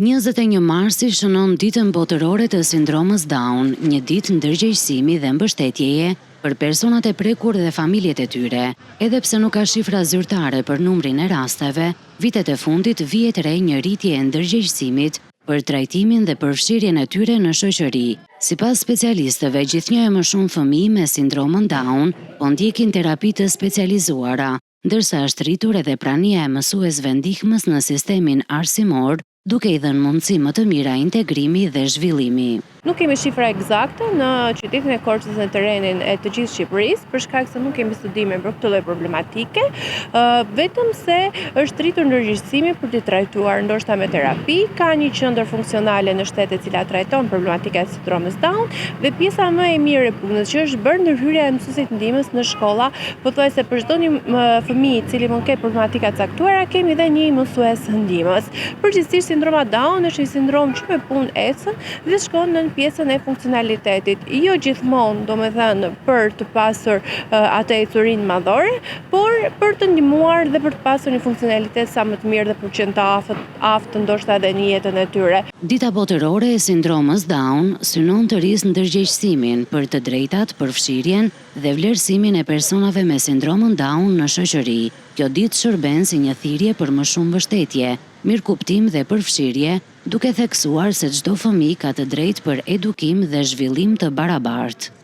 21 marsi shënon ditën botërore të sindromës Down, një ditë ndërgjegjësimi dhe mbështetjeje për personat e prekur dhe familjet e tyre. Edhe pse nuk ka shifra zyrtare për numrin e rasteve, vitet e fundit vihet re një rritje e ndërgjegjësimit për trajtimin dhe përfshirjen e tyre në shoqëri. Sipas specialistëve, gjithnjë e më shumë fëmijë me sindromën Down po ndjekin terapi të specializuara, ndërsa është rritur edhe prania e mësuesve ndihmës në sistemin arsimor, duke i dhënë mundësi më të mira integrimi dhe zhvillimi. Nuk kemi shifra eksakte në qytetin e Korçës në terrenin e të gjithë Shqipërisë, për shkak se nuk kemi studime për këtë lloj problematike, vetëm se është rritur ndërgjegjësimi për të trajtuar ndoshta me terapi, ka një qendër funksionale në shtet e cila trajton problematikën e sindromës Down dhe pjesa më e mirë e punës që është bërë ndërhyrja e mësuesit ndihmës në shkolla, pothuajse për çdo një fëmijë i cili mund ketë problematika të caktuara, kemi dhe një mësues ndihmës. Përgjithsisht sindroma Down është një sindrom që me punë ecën dhe shkon në pjesën e funksionalitetit. Jo gjithmonë, domethënë, për të pasur atë ecurinë madhore, por për të ndihmuar dhe për të pasur një funksionalitet sa më të mirë dhe për qenë të aftë ndoshta edhe në jetën e tyre. Dita botërore e sindromës Down synon të rrisë ndërgjegjësimin për të drejtat, përfshirjen dhe vlerësimin e personave me sindromën Down në shoqëri. Kjo ditë shërben si një thirrje për më shumë mbështetje, mirëkuptim dhe përfshirje, duke theksuar se çdo fëmijë ka të drejtë për edukim dhe zhvillim të barabartë.